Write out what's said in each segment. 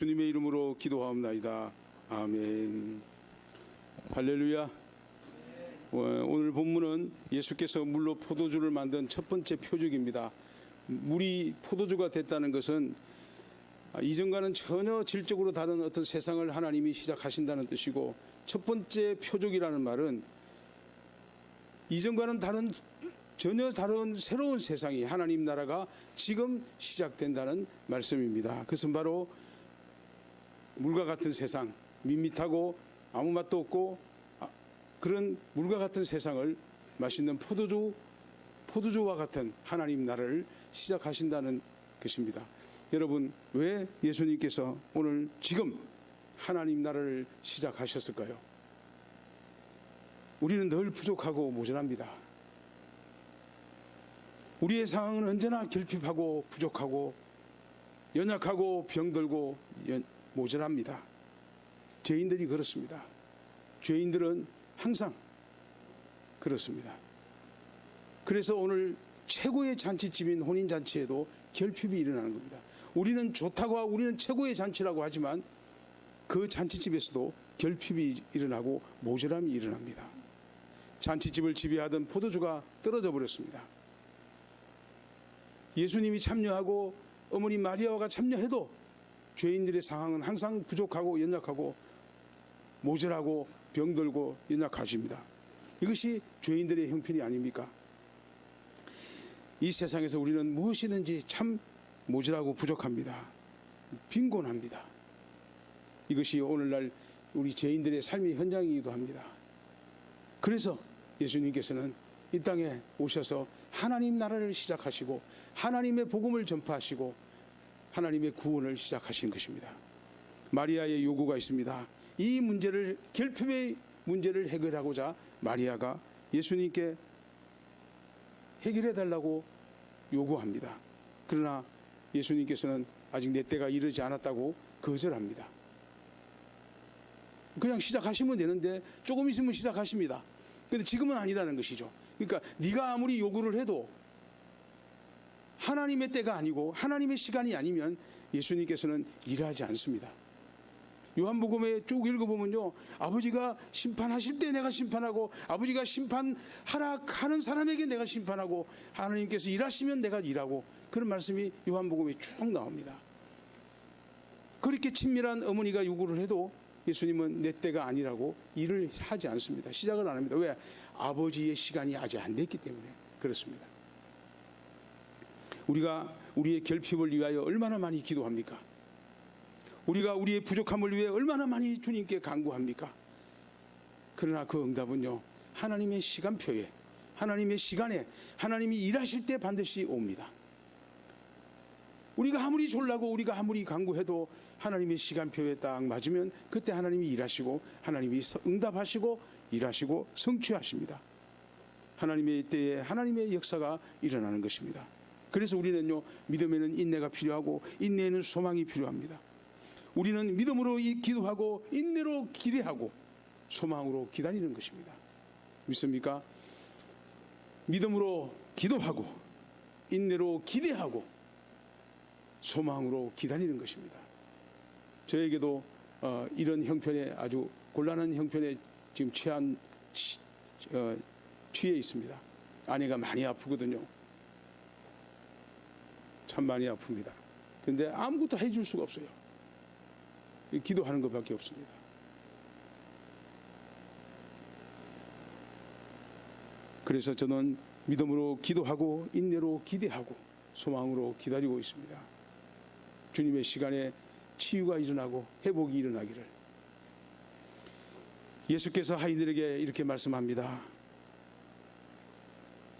주님의 이름으로 기도하옵나이다. 아멘. 할렐루야. 오늘 본문은 예수께서 물로 포도주를 만든 첫 번째 표적입니다. 물이 포도주가 됐다는 것은 이전과는 전혀 질적으로 다른 어떤 세상을 하나님이 시작하신다는 뜻이고, 첫 번째 표적이라는 말은 이전과는 전혀 다른 새로운 세상이, 하나님 나라가 지금 시작된다는 말씀입니다. 그것은 바로 물과 같은 세상, 밋밋하고 아무 맛도 없고 그런 물과 같은 세상을 맛있는 포도주와 같은 하나님 나라를 시작하신다는 것입니다. 여러분, 왜 예수님께서 오늘 지금 하나님 나라를 시작하셨을까요? 우리는 늘 부족하고 모자랍니다. 우리의 상황은 언제나 결핍하고 부족하고 연약하고 병들고 모자랍니다. 죄인들이 그렇습니다. 죄인들은 항상 그렇습니다. 그래서 오늘 최고의 잔치집인 혼인잔치에도 결핍이 일어나는 겁니다. 우리는 좋다고 하고 우리는 최고의 잔치라고 하지만 그 잔치집에서도 결핍이 일어나고 모자람이 일어납니다. 잔치집을 지배하던 포도주가 떨어져 버렸습니다. 예수님이 참여하고 어머니 마리아가 참여해도 죄인들의 상황은 항상 부족하고 연약하고 모자라고 병들고 연약하십니다. 이것이 죄인들의 형편이 아닙니까? 이 세상에서 우리는 무엇이든지 참 모자라고 부족합니다. 빈곤합니다. 이것이 오늘날 우리 죄인들의 삶의 현장이기도 합니다. 그래서 예수님께서는 이 땅에 오셔서 하나님 나라를 시작하시고 하나님의 복음을 전파하시고 하나님의 구원을 시작하신 것입니다. 마리아의 요구가 있습니다. 이 문제를, 결핍의 문제를 해결하고자 마리아가 예수님께 해결해 달라고 요구합니다. 그러나 예수님께서는 아직 내 때가 이르지 않았다고 거절합니다. 그냥 시작하시면 되는데 조금 있으면 시작하십니다. 그런데 지금은 아니라는 것이죠. 그러니까 네가 아무리 요구를 해도 하나님의 때가 아니고 하나님의 시간이 아니면 예수님께서는 일하지 않습니다. 요한복음에 쭉 읽어보면요, 아버지가 심판하실 때 내가 심판하고, 아버지가 심판하라 하는 사람에게 내가 심판하고, 하나님께서 일하시면 내가 일하고, 그런 말씀이 요한복음에 쭉 나옵니다. 그렇게 친밀한 어머니가 요구를 해도 예수님은 내 때가 아니라고 일을 하지 않습니다. 시작을 안 합니다. 왜? 아버지의 시간이 아직 안 됐기 때문에 그렇습니다. 우리가 우리의 결핍을 위하여 얼마나 많이 기도합니까? 우리가 우리의 부족함을 위해 얼마나 많이 주님께 간구합니까? 그러나 그 응답은요, 하나님의 시간표에, 하나님의 시간에, 하나님이 일하실 때 반드시 옵니다. 우리가 아무리 졸라고 우리가 아무리 간구해도 하나님의 시간표에 딱 맞으면 그때 하나님이 일하시고 하나님이 응답하시고 일하시고 성취하십니다. 하나님의 때에 하나님의 역사가 일어나는 것입니다. 그래서 우리는요, 믿음에는 인내가 필요하고 인내에는 소망이 필요합니다. 우리는 믿음으로 기도하고 인내로 기대하고 소망으로 기다리는 것입니다. 믿습니까? 믿음으로 기도하고 인내로 기대하고 소망으로 기다리는 것입니다. 저에게도 이런 형편에, 아주 곤란한 형편에 지금 취해 있습니다. 아내가 많이 아프거든요. 참 많이 아픕니다. 그런데 아무것도 해줄 수가 없어요. 기도하는 것밖에 없습니다. 그래서 저는 믿음으로 기도하고 인내로 기대하고 소망으로 기다리고 있습니다. 주님의 시간에 치유가 일어나고 회복이 일어나기를. 예수께서 하인들에게 이렇게 말씀합니다.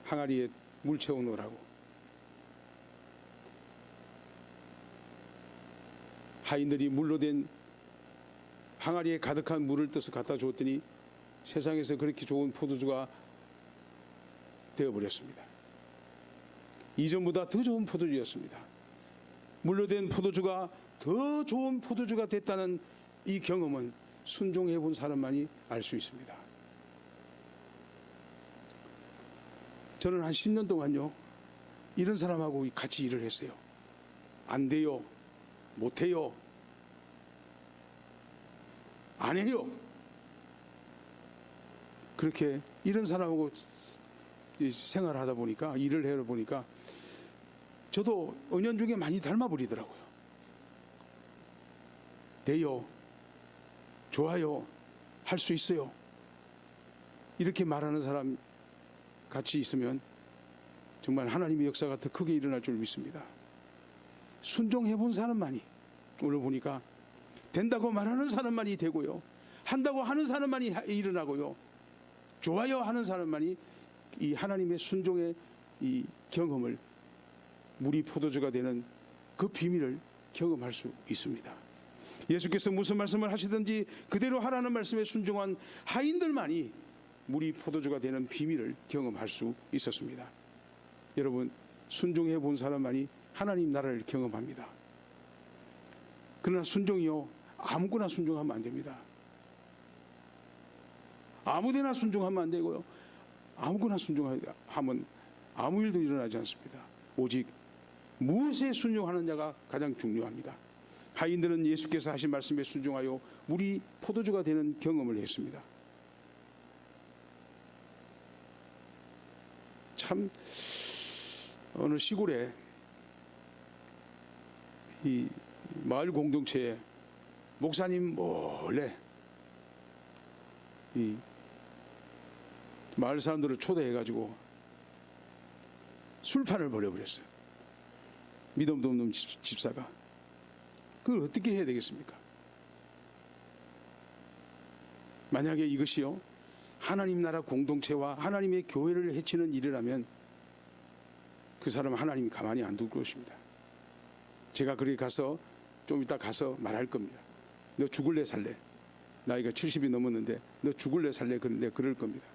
항아리에 물 채워 놓으라고. 하인들이 물로 된 항아리에 가득한 물을 떠서 갖다 줬더니 세상에서 그렇게 좋은 포도주가 되어버렸습니다. 이전보다 더 좋은 포도주였습니다. 물로 된 포도주가 더 좋은 포도주가 됐다는 이 경험은 순종해 본 사람만이 알 수 있습니다. 저는 한 10년 동안요, 이런 사람하고 같이 일을 했어요. 안 돼요, 못해요, 안 해요. 그렇게 이런 사람하고 생활하다 보니까, 일을 해 보니까 저도 은연중에 많이 닮아버리더라고요. 돼요, 좋아요, 할 수 있어요, 이렇게 말하는 사람 같이 있으면 정말 하나님의 역사가 더 크게 일어날 줄 믿습니다. 순종해 본 사람만이, 오늘 보니까 된다고 말하는 사람만이 되고요, 한다고 하는 사람만이 일어나고요, 좋아요 하는 사람만이 이 하나님의 순종의 이 경험을, 물이 포도주가 되는 그 비밀을 경험할 수 있습니다. 예수께서 무슨 말씀을 하시든지 그대로 하라는 말씀에 순종한 하인들만이 물이 포도주가 되는 비밀을 경험할 수 있었습니다. 여러분, 순종해 본 사람만이 하나님 나라를 경험합니다. 그러나 순종이요, 아무거나 순종하면 안 됩니다. 아무데나 순종하면 안 되고요, 아무거나 순종하면 아무 일도 일어나지 않습니다. 오직 무엇에 순종하느냐가 가장 중요합니다. 하인들은 예수께서 하신 말씀에 순종하여 물이 포도주가 되는 경험을 했습니다. 참 어느 시골에 이 마을 공동체에 목사님 몰래 이 마을 사람들을 초대해가지고 술판을 벌여버렸어요. 믿음도 없는 집사가. 그걸 어떻게 해야 되겠습니까? 만약에 이것이요, 하나님 나라 공동체와 하나님의 교회를 해치는 일이라면 그 사람은 하나님이 가만히 안 둘 것입니다. 제가 그리 가서 좀 이따 가서 말할 겁니다. 너 죽을래 살래? 나이가 70이 넘었는데 너 죽을래 살래? 그런데 그럴 겁니다.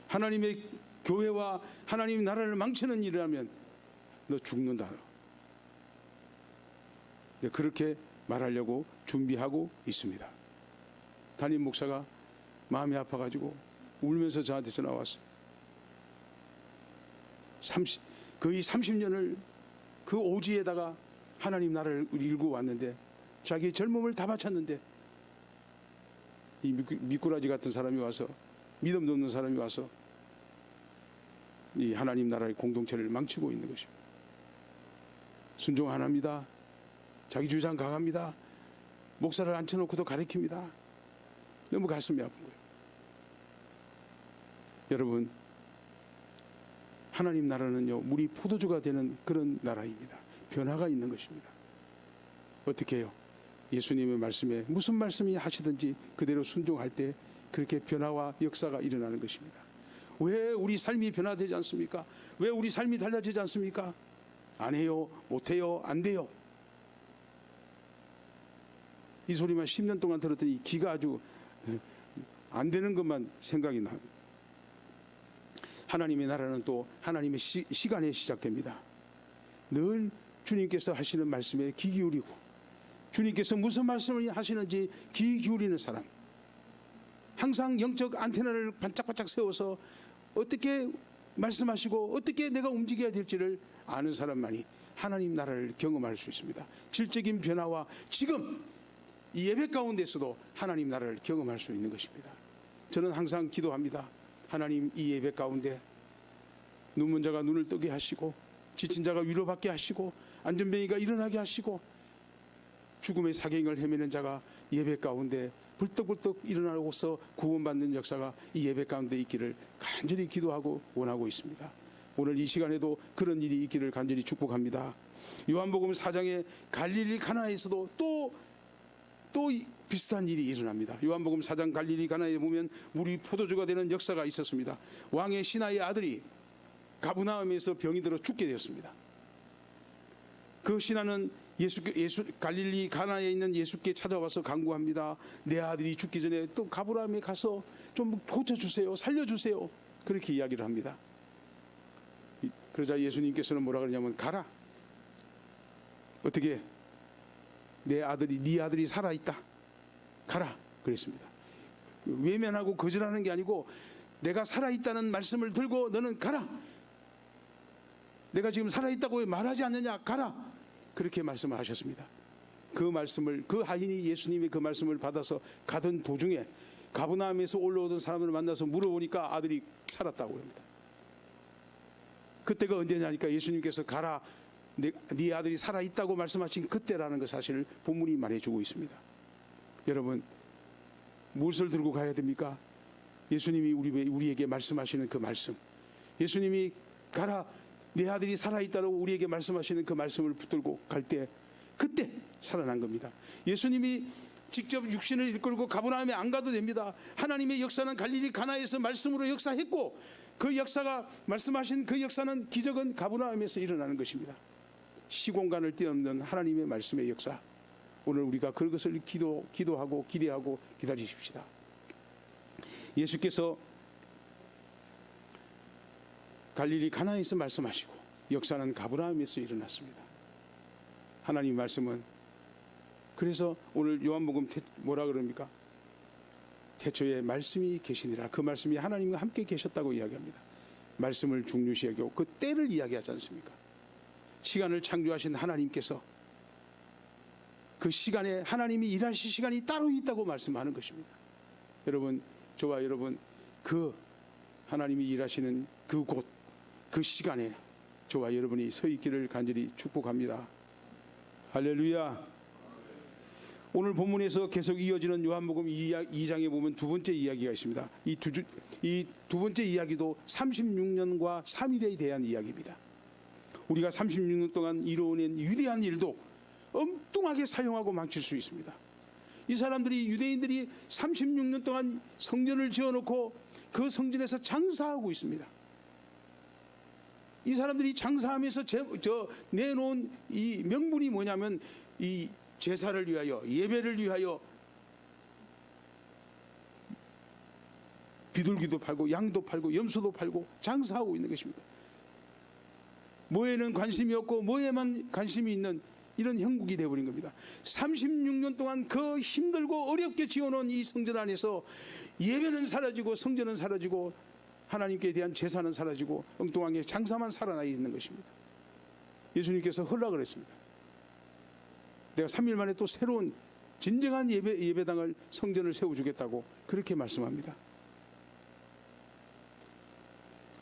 하나님의 교회와 하나님 나라를 망치는 일이라면 너 죽는다. 네, 그렇게 말하려고 준비하고 있습니다. 담임 목사가 마음이 아파가지고 울면서 저한테 전화 왔어요. 거의 30년을 그 오지에다가 하나님 나라를 일구 왔는데, 자기 젊음을 다 바쳤는데 이 미꾸라지 같은 사람이 와서, 믿음도 없는 사람이 와서 이 하나님 나라의 공동체를 망치고 있는 것입니다. 순종 안 합니다. 자기 주장 강합니다. 목사를 앉혀놓고도 가리킵니다. 너무 가슴이 아픈 거예요. 여러분, 하나님 나라는요, 물이 포도주가 되는 그런 나라입니다. 변화가 있는 것입니다. 어떻게 해요? 예수님의 말씀에 무슨 말씀이 하시든지 그대로 순종할 때 그렇게 변화와 역사가 일어나는 것입니다. 왜 우리 삶이 변화되지 않습니까? 왜 우리 삶이 달라지지 않습니까? 안 해요, 못 해요, 안 돼요. 이 소리만 10년 동안 들었더니 귀가 아주 안 되는 것만 생각이 나. 하나님의 나라는 또 하나님의 시간에 시작됩니다. 늘 주님께서 하시는 말씀에 귀 기울이고, 주님께서 무슨 말씀을 하시는지 귀 기울이는 사람, 항상 영적 안테나를 반짝반짝 세워서 어떻게 말씀하시고 어떻게 내가 움직여야 될지를 아는 사람만이 하나님 나라를 경험할 수 있습니다. 질적인 변화와 지금 이 예배 가운데서도 하나님 나라를 경험할 수 있는 것입니다. 저는 항상 기도합니다. 하나님, 이 예배 가운데 눈먼 자가 눈을 뜨게 하시고, 지친 자가 위로받게 하시고, 안전뱅이가 일어나게 하시고, 죽음의 사경을 헤매는 자가 예배 가운데 불떡불떡 일어나고서 구원받는 역사가 이 예배 가운데 있기를 간절히 기도하고 원하고 있습니다. 오늘 이 시간에도 그런 일이 있기를 간절히 축복합니다. 요한복음 4장의 갈릴리 가나에서도 또 비슷한 일이 일어납니다. 요한복음 4장 갈릴리 가나에 보면 물이 포도주가 되는 역사가 있었습니다. 왕의 신하의 아들이 가브나움에서 병이 들어 죽게 되었습니다. 그 신하는 갈릴리 가나에 있는 예수께 찾아와서 간구합니다. 내 아들이 죽기 전에 또 가브나움에 가서 좀 고쳐주세요, 살려주세요. 그렇게 이야기를 합니다. 그러자 예수님께서는 뭐라 그러냐면, 가라. 어떻게? 네 아들이 살아있다. 가라. 그랬습니다. 외면하고 거절하는 게 아니고, 내가 살아있다는 말씀을 들고 너는 가라. 내가 지금 살아있다고 왜 말하지 않느냐? 가라. 그렇게 말씀하셨습니다. 그 말씀을, 그 하인이 예수님의 그 말씀을 받아서 가던 도중에 가버나움에서 올라오던 사람을 만나서 물어보니까 아들이 살았다고 합니다. 그때가 언제냐니까 예수님께서 가라, 네 아들이 살아있다고 말씀하신 그때라는 그 사실을 본문이 말해주고 있습니다. 여러분, 무엇을 들고 가야 됩니까? 예수님이 우리에게 말씀하시는 그 말씀, 예수님이 가라, 네 아들이 살아있다고 우리에게 말씀하시는 그 말씀을 붙들고 갈 때 그때 살아난 겁니다. 예수님이 직접 육신을 이끌고 가버나움에 안 가도 됩니다. 하나님의 역사는 갈릴리 가나에서 말씀으로 역사했고, 그 역사가 말씀하신 그 역사는, 기적은 가버나움에서 일어나는 것입니다. 시공간을 뛰어넘는 하나님의 말씀의 역사, 오늘 우리가 그것을 기도하고 기대하고 기다리십시다. 예수께서 갈릴리 가나에서 말씀하시고 역사는 가버나움에서 일어났습니다. 하나님 말씀은, 그래서 오늘 요한복음 뭐라 그럽니까? 태초에 말씀이 계시니라. 그 말씀이 하나님과 함께 계셨다고 이야기합니다. 말씀을 중요시 여기고 그 때를 이야기하지 않습니까? 시간을 창조하신 하나님께서 그 시간에 하나님이 일하실 시간이 따로 있다고 말씀하는 것입니다. 여러분, 저와 여러분, 그 하나님이 일하시는 그곳, 그 시간에 저와 여러분이 서 있기를 간절히 축복합니다. 할렐루야. 오늘 본문에서 계속 이어지는 요한복음 2장에 보면 두 번째 이야기가 있습니다. 이 두 번째 이야기도 36년과 3일에 대한 이야기입니다. 우리가 36년 동안 이루어낸 위대한 일도 엉뚱하게 사용하고 망칠 수 있습니다. 이 사람들이, 유대인들이 36년 동안 성전을 지어놓고 그 성전에서 장사하고 있습니다. 이 사람들이 장사하면서 내놓은 이 명분이 뭐냐면, 이 제사를 위하여, 예배를 위하여 비둘기도 팔고 양도 팔고 염소도 팔고 장사하고 있는 것입니다. 뭐에는 관심이 없고 뭐에만 관심이 있는 이런 형국이 되어버린 겁니다. 36년 동안 그 힘들고 어렵게 지어놓은 이 성전 안에서 예배는 사라지고 성전은 사라지고 하나님께 대한 제사는 사라지고 엉뚱하게 장사만 살아나 있는 것입니다. 예수님께서 허락을 했습니다. 내가 3일 만에 또 새로운 진정한 예배당을, 성전을 세워주겠다고 그렇게 말씀합니다.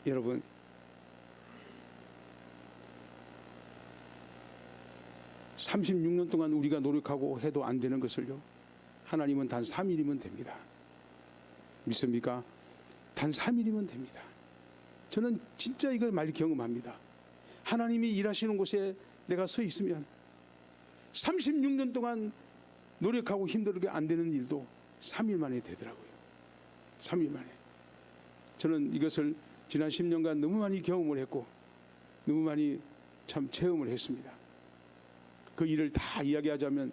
여러분, (36년) 동안 우리가 노력하고 해도 안 되는 것을요, 하나님은 단 3일이면 됩니다. 믿습니까? 단 3일이면 됩니다. 저는 진짜 이걸 많이 경험합니다. 하나님이 일하시는 곳에 내가 서 있으면 36년 동안 노력하고 힘들게 안 되는 일도 3일 만에 되더라고요. 3일 만에. 저는 이것을 지난 10년간 너무 많이 경험을 했고 너무 많이 참 체험을 했습니다. 그 일을 다 이야기하자면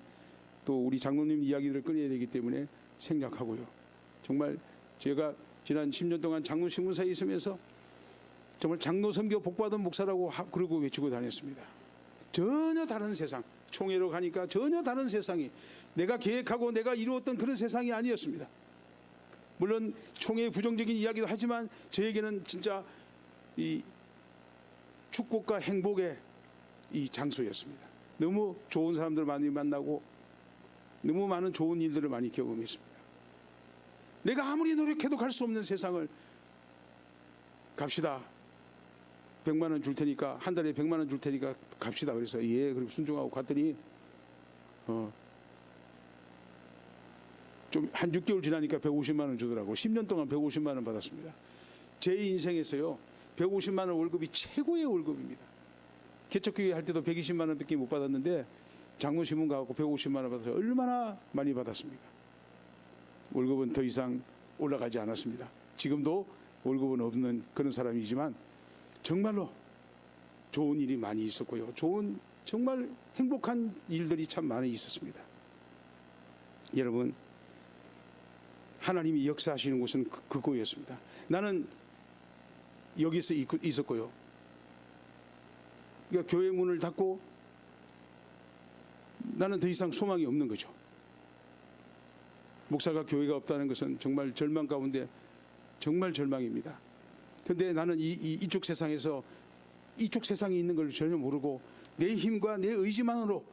또 우리 장로님 이야기들을 꺼내야 되기 때문에 생략하고요. 정말 제가 지난 10년 동안 장로 신문사에 있으면서 정말 장로 섬겨 복받은 목사라고 그러고 외치고 다녔습니다. 전혀 다른 세상, 총회로 가니까 전혀 다른 세상이, 내가 계획하고 내가 이루었던 그런 세상이 아니었습니다. 물론 총회의 부정적인 이야기도 하지만 저에게는 진짜 이 축복과 행복의 이 장소였습니다. 너무 좋은 사람들 많이 만나고 너무 많은 좋은 일들을 많이 경험했습니다. 내가 아무리 노력해도 갈 수 없는 세상을 갑시다. 100만 원 줄 테니까, 한 달에 100만 원 줄 테니까 갑시다. 그래서 예, 그리고 순종하고 갔더니 좀 한 6개월 지나니까 150만 원 주더라고. 10년 동안 150만 원 받았습니다. 제 인생에서요, 150만 원 월급이 최고의 월급입니다. 개척교회 할 때도 120만 원밖에 못 받았는데 장로신문 가고 150만 원 받아서 얼마나 많이 받았습니까? 월급은 더 이상 올라가지 않았습니다. 지금도 월급은 없는 그런 사람이지만 정말로 좋은 일이 많이 있었고요. 좋은, 정말 행복한 일들이 참 많이 있었습니다. 여러분, 하나님이 역사하시는 곳은 그곳이었습니다. 나는 여기서 있었고요. 그러니까 교회 문을 닫고 나는 더 이상 소망이 없는 거죠. 목사가 교회가 없다는 것은 정말 절망 가운데 정말 절망입니다. 그런데 나는 이쪽 세상에서 이쪽 세상에 있는 걸 전혀 모르고 내 힘과 내 의지만으로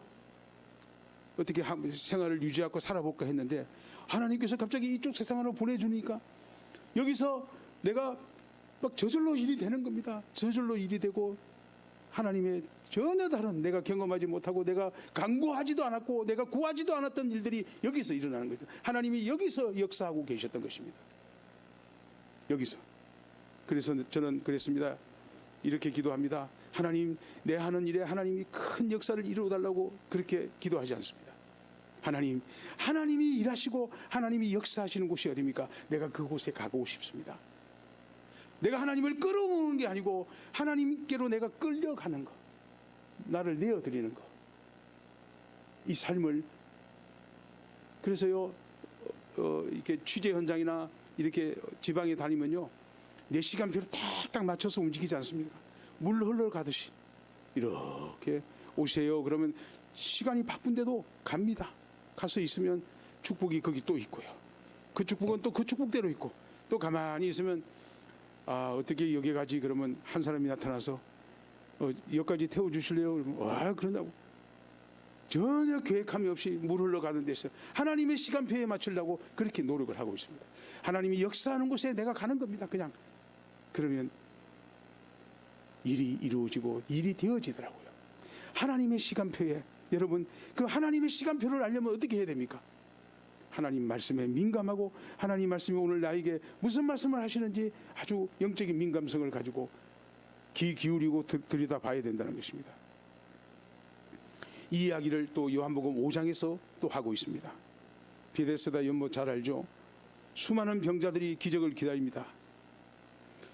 어떻게 생활을 유지하고 살아볼까 했는데 하나님께서 갑자기 이쪽 세상으로 보내주니까 여기서 내가 막 저절로 일이 되는 겁니다. 저절로 일이 되고 하나님의 전혀 다른 내가 경험하지 못하고 내가 강구하지도 않았고 내가 구하지도 않았던 일들이 여기서 일어나는 거죠. 하나님이 여기서 역사하고 계셨던 것입니다. 여기서. 그래서 저는 그랬습니다. 이렇게 기도합니다. 하나님, 내 하는 일에 하나님이 큰 역사를 이루어달라고 그렇게 기도하지 않습니다. 하나님, 하나님이 일하시고 하나님이 역사하시는 곳이 어디입니까? 내가 그곳에 가고 싶습니다. 내가 하나님을 끌어모으는 게 아니고 하나님께로 내가 끌려가는 것, 나를 내어드리는 것, 이 삶을. 그래서요, 이렇게 취재 현장이나 이렇게 지방에 다니면요, 내 시간표를 딱딱 맞춰서 움직이지 않습니까? 물 흘러가듯이 이렇게 오세요. 그러면 시간이 바쁜데도 갑니다. 가서 있으면 축복이 거기 또 있고요. 그 축복은 또 그 축복대로 있고, 또 가만히 있으면 어떻게 여기 가지? 그러면 한 사람이 나타나서 여기까지 태워주실래요? 그러면 와, 그런다고. 전혀 계획함이 없이 물 흘러가는 데서 하나님의 시간표에 맞추려고 그렇게 노력을 하고 있습니다. 하나님이 역사하는 곳에 내가 가는 겁니다. 그냥. 그러면 일이 이루어지고 일이 되어지더라고요. 하나님의 시간표에, 여러분, 그 하나님의 시간표를 알려면 어떻게 해야 됩니까? 하나님 말씀에 민감하고 하나님 말씀이 오늘 나에게 무슨 말씀을 하시는지 아주 영적인 민감성을 가지고 귀 기울이고 들여다 봐야 된다는 것입니다. 이 이야기를 또 요한복음 5장에서 또 하고 있습니다. 베데스다 연못 잘 알죠? 수많은 병자들이 기적을 기다립니다.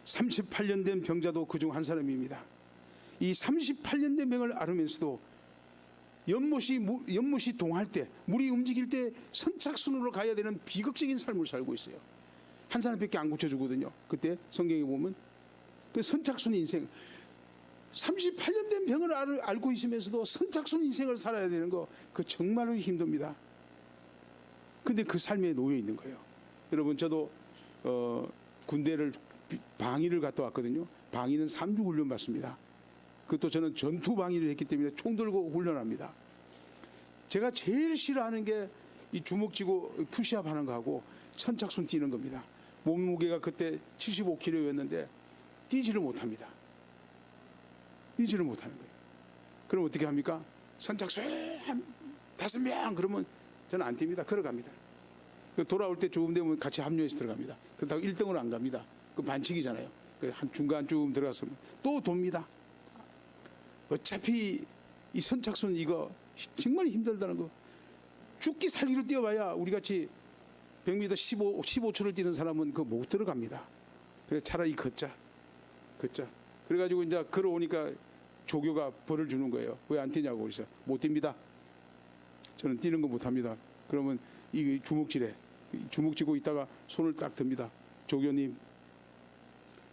38년 된 병자도 그중 한 사람입니다. 이 38년 된 병을 앓으면서도 연못이 동할 때, 물이 움직일 때 선착순으로 가야 되는 비극적인 삶을 살고 있어요. 한 사람밖에 안 고쳐주거든요. 그때 성경에 보면 그 선착순 인생, 38년 된 병을 앓고 있으면서도 선착순 인생을 살아야 되는 거, 그 정말로 힘듭니다. 근데 그 삶에 놓여 있는 거예요. 여러분, 저도 군대를 방위를 갔다 왔거든요. 방위는 3주 훈련 받습니다. 그것도 저는 전투 방위를 했기 때문에 총 들고 훈련합니다. 제가 제일 싫어하는 게 이 주먹 쥐고 푸시업 하는 거하고 선착순 뛰는 겁니다. 몸무게가 그때 75kg였는데 뛰지를 못합니다. 뛰지를 못하는 거예요. 그럼 어떻게 합니까? 선착순 5명 그러면 저는 안 뜁니다. 걸어갑니다. 돌아올 때 조금 되면 같이 합류해서 들어갑니다. 그렇다고 1등으로 안 갑니다. 그 반칙이잖아요. 한 중간쯤 들어가서 또 돕니다. 어차피 이 선착순 이거 정말 힘들다는 거. 죽기 살기로 뛰어봐야 우리같이 100m 15초를 뛰는 사람은 그거 못 들어갑니다. 그래서 차라리 걷자. 그래가지고 이제 걸어오니까 조교가 벌을 주는 거예요. 왜 안 뛰냐고. 그래서 못 뜁니다. 저는 뛰는 거 못합니다. 그러면 이 주먹질에 주먹 쥐고 있다가 손을 딱 듭니다. 조교님,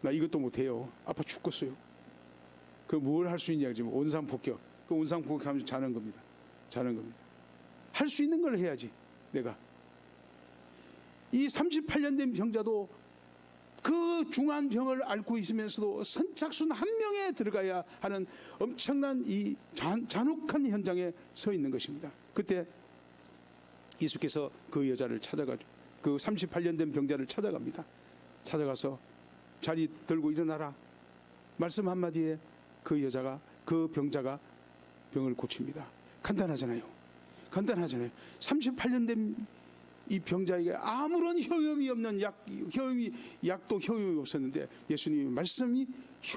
나 이것도 못해요. 아파 죽겠어요. 그 뭘 할 수 있냐 지금 원상폭격. 그 원상폭격하면서 자는 겁니다. 할 수 있는 걸 해야지. 내가 이 38년 된 병자도 그 중한 병을 앓고 있으면서도 선착순 한 명에 들어가야 하는 엄청난 이 잔혹한 현장에 서 있는 것입니다. 그때 예수께서 그 여자를 찾아가지고 그 38년 된 병자를 찾아갑니다. 찾아가서 자리 들고 일어나라. 말씀 한마디에 그 병자가 병을 고칩니다. 간단하잖아요. 38년 된 이 병자에게 아무런 효염이 없는 약도 효염이 없었는데 예수님의 말씀이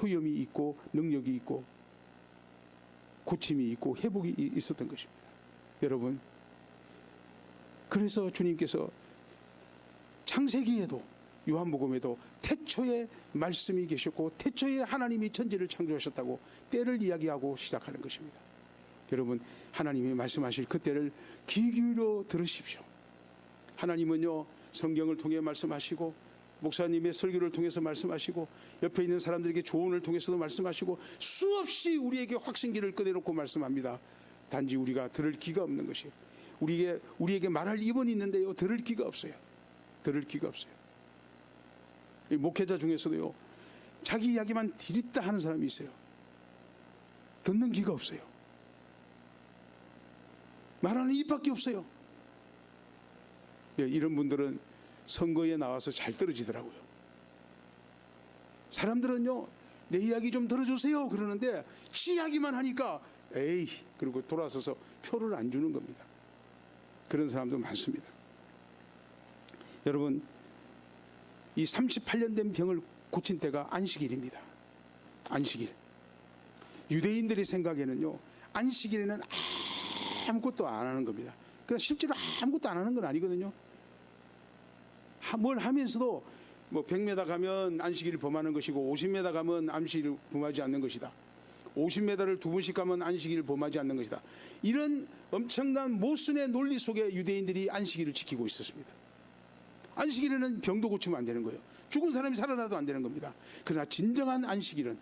효염이 있고 능력이 있고 고침이 있고 회복이 있었던 것입니다. 여러분, 그래서 주님께서 창세기에도 요한복음에도 태초에 말씀이 계셨고 태초에 하나님이 천지를 창조하셨다고 때를 이야기하고 시작하는 것입니다. 여러분, 하나님이 말씀하실 그 때를 귀 기울여 들으십시오. 하나님은요, 성경을 통해 말씀하시고 목사님의 설교를 통해서 말씀하시고 옆에 있는 사람들에게 조언을 통해서도 말씀하시고 수없이 우리에게 확신기를 꺼내놓고 말씀합니다. 단지 우리가 들을 귀가 없는 것이에요. 우리에게 말할 입은 있는데요, 들을 귀가 없어요. 이 목회자 중에서도요, 자기 이야기만 디립다 하는 사람이 있어요. 듣는 귀가 없어요. 말하는 입밖에 없어요. 예, 이런 분들은 선거에 나와서 잘 떨어지더라고요. 사람들은요, 내 이야기 좀 들어주세요 그러는데 지 이야기만 하니까 에이 그리고 돌아서서 표를 안 주는 겁니다. 그런 사람도 많습니다. 여러분, 이 38년 된 병을 고친 때가 안식일입니다. 안식일. 유대인들의 생각에는요, 안식일에는 아무것도 안 하는 겁니다. 그러나 실제로 아무것도 안 하는 건 아니거든요. 뭘 하면서도 뭐 100m 가면 안식일을 범하는 것이고 50m 가면 안식일을 범하지 않는 것이다. 50m를 2번씩 가면 안식일을 범하지 않는 것이다. 이런 엄청난 모순의 논리 속에 유대인들이 안식일을 지키고 있었습니다. 안식일에는 병도 고치면 안 되는 거예요. 죽은 사람이 살아나도 안 되는 겁니다. 그러나 진정한 안식일은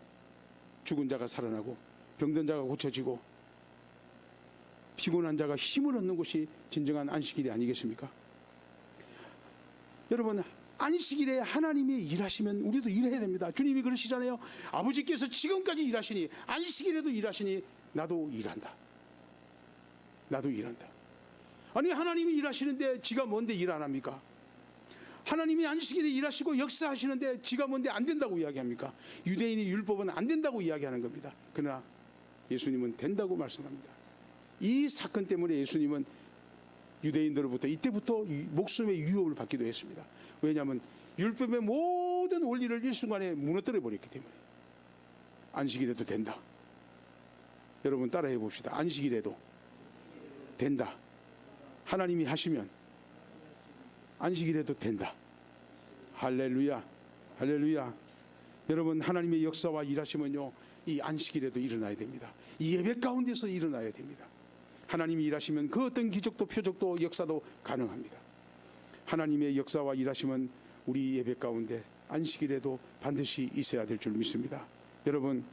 죽은 자가 살아나고 병든 자가 고쳐지고 피곤한 자가 힘을 얻는 것이 진정한 안식일이 아니겠습니까? 여러분, 안식일에 하나님이 일하시면 우리도 일해야 됩니다. 주님이 그러시잖아요. 아버지께서 지금까지 일하시니 안식일에도 일하시니 나도 일한다. 나도 일한다. 아니, 하나님이 일하시는데 지가 뭔데 일 안 합니까? 하나님이 안식일에 일하시고 역사하시는데 지가 뭔데 안 된다고 이야기합니까? 유대인이 율법은 안 된다고 이야기하는 겁니다. 그러나 예수님은 된다고 말씀합니다. 이 사건 때문에 예수님은 유대인들로부터 이때부터 목숨의 위협을 받기도 했습니다. 왜냐하면 율법의 모든 원리를 일순간에 무너뜨려 버렸기 때문에. 안식일에도 된다. 여러분 따라해 봅시다. 안식일에도 된다. 하나님이 하시면 안식일에도 된다. 할렐루야, 할렐루야. 여러분, 하나님의 역사와 일하시면요, 이 안식일에도 일어나야 됩니다. 이 예배 가운데서 일어나야 됩니다. 하나님이 일하시면 그 어떤 기적도 표적도 역사도 가능합니다. 하나님의 역사와 일하시면 우리 예배 가운데 안식일에도 반드시 있어야 될 줄 믿습니다. 여러분,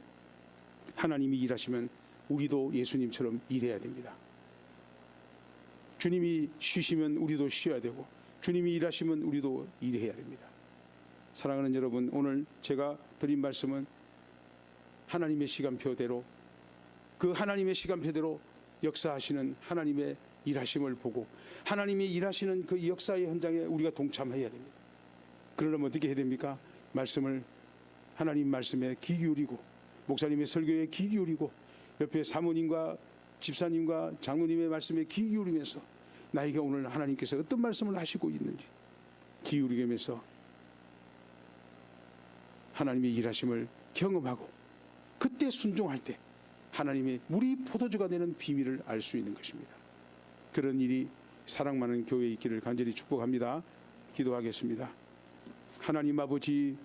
하나님이 일하시면 우리도 예수님처럼 일해야 됩니다. 주님이 쉬시면 우리도 쉬어야 되고 주님이 일하시면 우리도 일해야 됩니다. 사랑하는 여러분, 오늘 제가 드린 말씀은 하나님의 시간표대로, 그 하나님의 시간표대로 역사하시는 하나님의 일하심을 보고 하나님이 일하시는 그 역사의 현장에 우리가 동참해야 됩니다. 그러려면 어떻게 해야 됩니까? 말씀을, 하나님 말씀에 귀 기울이고 목사님의 설교에 귀 기울이고 옆에 사모님과 집사님과 장로님의 말씀에 귀 기울이면서 나에게 오늘 하나님께서 어떤 말씀을 하시고 있는지 기울이면서 하나님의 일하심을 경험하고 그때 순종할 때 하나님의 물이 포도주가 되는 비밀을 알 수 있는 것입니다. 그런 일이 사랑 많은 교회에 있기를 간절히 축복합니다. 기도하겠습니다. 하나님 아버지,